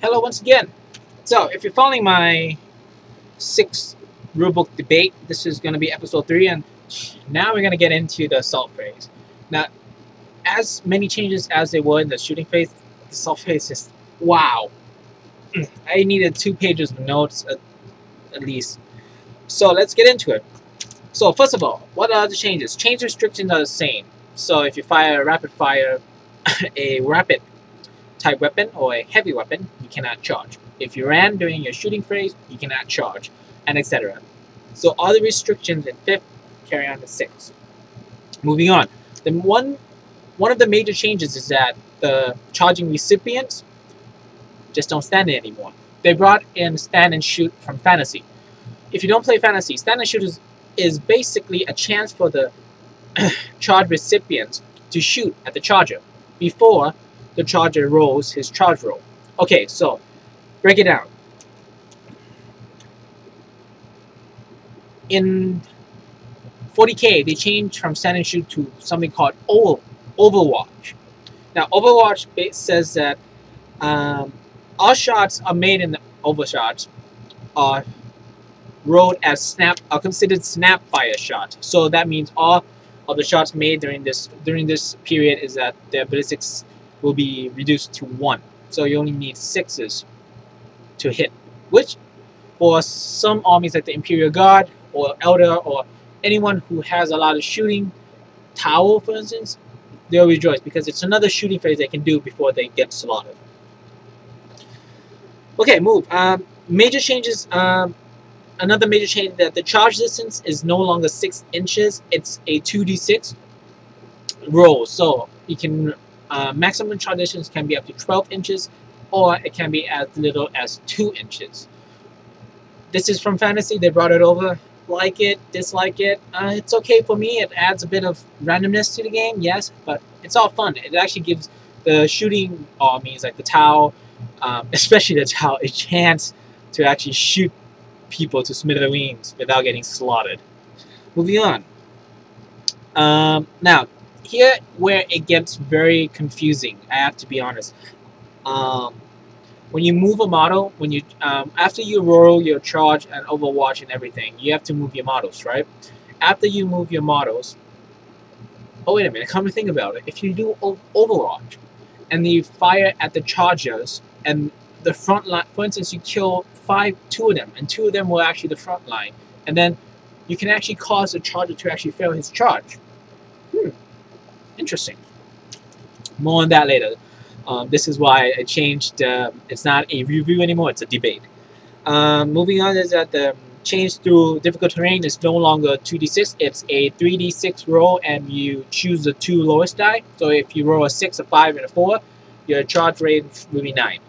Hello once again. So, if you're following my 6th Rulebook debate, this is going to be episode 3, and now we're going to get into the assault phase. Now, as many changes as there were in the shooting phase, the assault phase is wow. I needed 2 pages of notes at least. So, let's get into it. So, first of all, what are the changes? Change restrictions are the same. So, if you fire a rapid fire, a rapid type weapon or a heavy weapon, you cannot charge. If you ran during your shooting phase, you cannot charge, and etc. So all the restrictions in 5th carry on to 6th. Moving on, then one of the major changes is that the charging recipients just don't stand it anymore. They brought in stand and shoot from fantasy. If you don't play fantasy, stand and shoot is basically a chance for the charge recipients to shoot at the charger before the charger rolls his charge roll. Okay, so break it down. In 40K, they changed from stand and shoot to something called Overwatch. Now, Overwatch says that all shots are made in the Overwatch are rolled as are considered snap fire shots. So that means all of the shots made during this period is that their ballistics will be reduced to 1. So you only need 6s to hit, which for some armies like the Imperial Guard or Elder or anyone who has a lot of shooting, Tower for instance, they'll rejoice because it's another shooting phase they can do before they get slaughtered. Okay, move. Major changes. Another major change that the charge distance is no longer 6 inches. It's a 2d6 roll. So you can maximum charge distance can be up to 12 inches, or it can be as little as 2 inches. This is from fantasy. They brought it over. Like it, dislike it. It's okay for me. It adds a bit of randomness to the game, yes, but it's all fun. It actually gives the shooting armies like the Tau, especially the Tau, a chance to actually shoot people to smithereens without getting slaughtered. Moving on. Now, here where it gets very confusing, I have to be honest. When you move a model, when you after you roll your charge and Overwatch and everything, you have to move your models, right? After you move your models, oh wait a minute, come to think about it. If you do Overwatch and you fire at the chargers and the front line, for instance, you kill 2 of them, and 2 of them were actually the front line, and then you can actually cause the charger to actually fail his charge. Interesting. More on that later. This is why I changed. It's not a review anymore, it's a debate. Moving on is that the change through difficult terrain is no longer 2d6, it's a 3d6 roll, and you choose the 2 lowest die. So if you roll a 6, a 5, and a 4, your charge rate will be 9.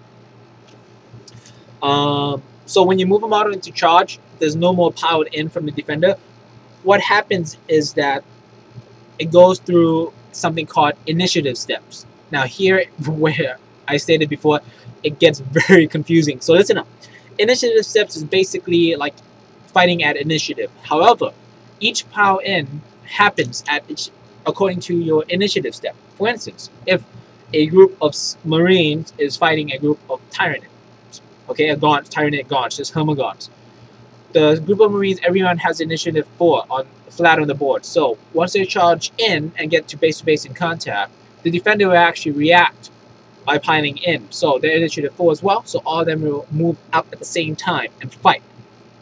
So when you move a model into charge, there's no more powered in from the defender. What happens is that it goes through something called initiative steps. Now here, where I stated before, it gets very confusing. So listen up. Initiative steps is basically like fighting at initiative. However, each power in happens according to your initiative step. For instance, if a group of Marines is fighting a group of Tyranids, okay, a Tyranid Gaunts, just Hermagons. The group of Marines, everyone has initiative 4 flat on the board. So once they charge in and get to base in contact, the defender will actually react by piling in. So they're initiative 4 as well, so all of them will move out at the same time and fight.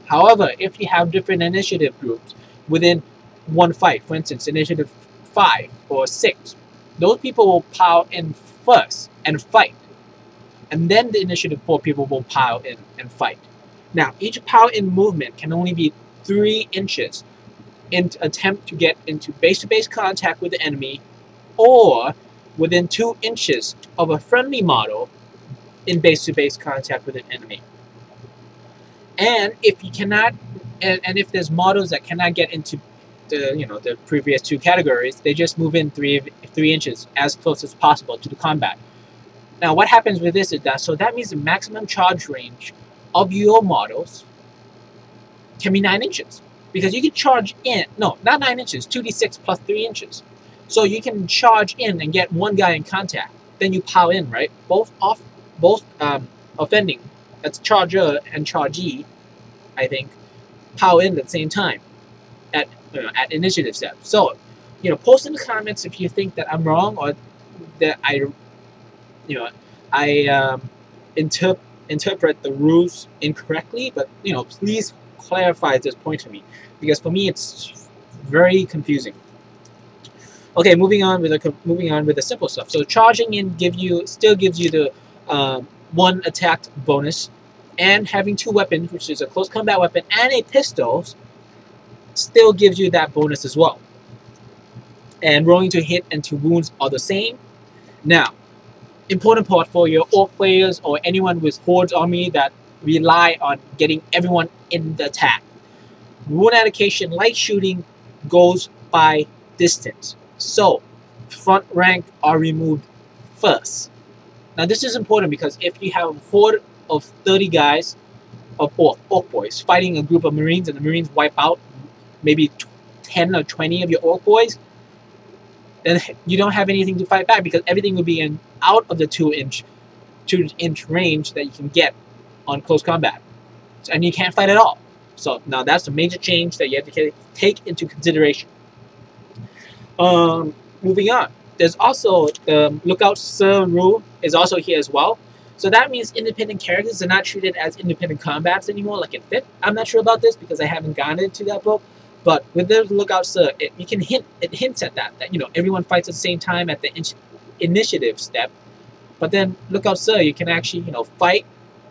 However, if you have different initiative groups within one fight, for instance, initiative 5 or 6, those people will pile in first and fight. And then the initiative 4 people will pile in and fight. Now, each pile in movement can only be 3 inches in attempt to get into base-to-base contact with the enemy, or within 2 inches of a friendly model in base-to-base contact with an enemy. And if you cannot, and if there's models that cannot get into the previous 2 categories, they just move in 3 inches as close as possible to the combat. Now, what happens with this is that means the maximum charge range of your models can be 9 inches. Because you can charge in, no, not 9 inches, 2d6 plus 3 inches. So you can charge in and get one guy in contact. Then you pile in, right? Both off both offending, that's charger and chargee, I think, power in at the same time at at initiative step. So, post in the comments if you think that I'm wrong or that I interpret the rules incorrectly. But please clarify this point to me, because for me it's very confusing. Okay, moving on with the simple stuff. So charging in still gives you the 1 attack bonus, and having 2 weapons, which is a close combat weapon and a pistol, still gives you that bonus as well. And rolling to hit and to wounds are the same. Now, important part for your orc players or anyone with hordes army that rely on getting everyone in the attack. Wound allocation, light shooting goes by distance. So, front rank are removed first. Now this is important because if you have a horde of 30 guys, of orc boys, fighting a group of marines, and the marines wipe out maybe 10 or 20 of your orc boys, then you don't have anything to fight back, because everything will be out of the 2-inch range that you can get on close combat. And you can't fight at all. So now that's a major change that you have to take into consideration. Moving on, there's also the Lookout Sir rule is also here as well. So that means independent characters are not treated as independent combats anymore, like in 5th. I'm not sure about this because I haven't gone into that book. But with the Lookout Sir, it hints at that everyone fights at the same time at the initiative step. But then Lookout Sir, you can actually fight,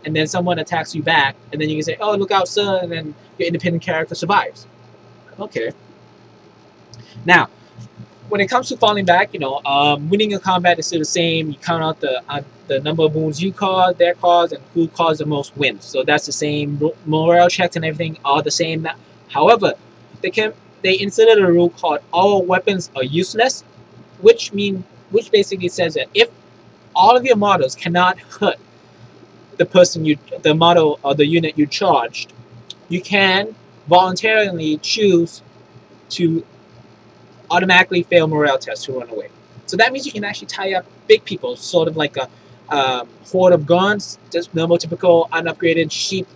and then someone attacks you back, and then you can say, oh, Lookout Sir, and then your independent character survives. Okay. Now, when it comes to falling back, winning a combat is still the same. You count out the number of wounds you cause, their cause, and who caused the most wins. So that's the same. Morale checks and everything are the same. However, they inserted a rule called all weapons are useless, which basically says that if all of your models cannot hurt the model or the unit you charged, you can voluntarily choose to automatically fail morale tests to run away. So that means you can actually tie up big people, sort of like a horde of guns, just normal, typical, unupgraded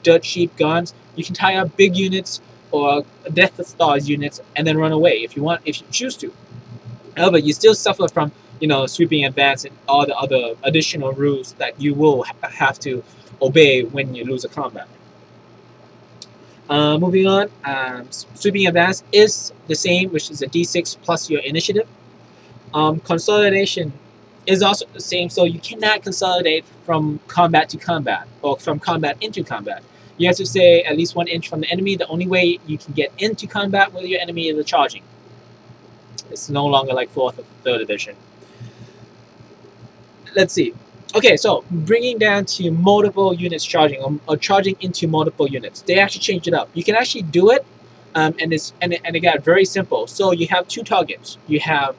dirt sheep guns. You can tie up big units or Death Stars units and then run away if you choose to. However, you still suffer from sweeping advance and all the other additional rules that you will have to obey when you lose a combat. Moving on, sweeping advance is the same, which is a d6 plus your initiative. Consolidation is also the same, so you cannot consolidate from combat to combat or from combat into combat. You have to stay at least 1 inch from the enemy. The only way you can get into combat with your enemy is the charging. It's no longer like 4th or 3rd edition. Let's see. Okay, so bringing down to multiple units charging, or charging into multiple units. They actually changed it up. You can actually do it, and it got very simple. So you have 2 targets. You have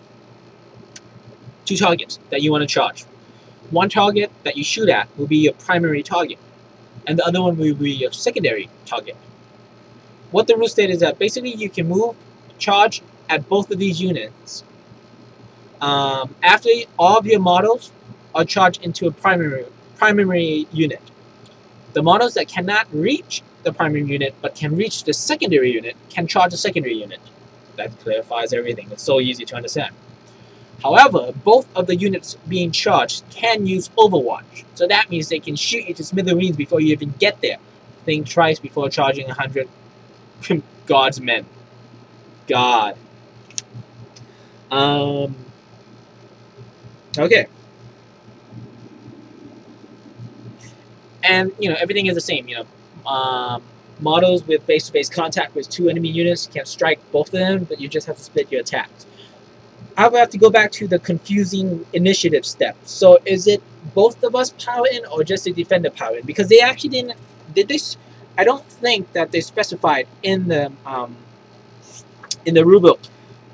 2 targets that you want to charge. One target that you shoot at will be your primary target, and the other one will be your secondary target. What the rule state is that basically you can charge at both of these units after all of your models are charged into a primary unit. The models that cannot reach the primary unit but can reach the secondary unit can charge the secondary unit. That clarifies everything. It's so easy to understand. However, both of the units being charged can use Overwatch. So that means they can shoot you to smithereens before you even get there. Think twice before charging 100 God's men. God. Okay. And, everything is the same, models with base-to-base contact with 2 enemy units can strike both of them, but you just have to split your attacks. I will have to go back to the confusing initiative step. So is it both of us power in or just the defender power in? Because they actually did this. I don't think that they specified in the rulebook.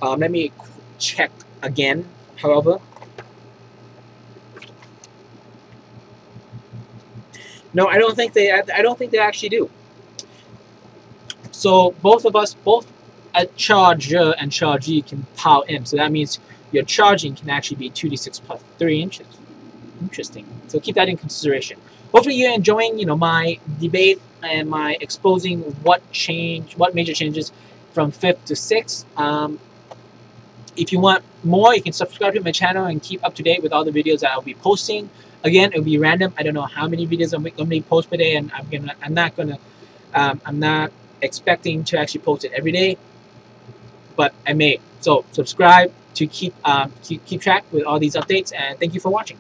Let me check again. However, no, I don't think they actually do. So both of us, both a charger and chargee, can power in. So that means your charging can actually be 2d6 plus 3 inches. Interesting. So keep that in consideration. Hopefully you're enjoying, my debate and my exposing what major changes from 5th to 6th. If you want more, you can subscribe to my channel and keep up to date with all the videos that I'll be posting. Again, it'll be random. I don't know how many videos I'm going to post per day, and I'm not expecting to actually post it every day, but I may. So subscribe to keep track with all these updates, and thank you for watching.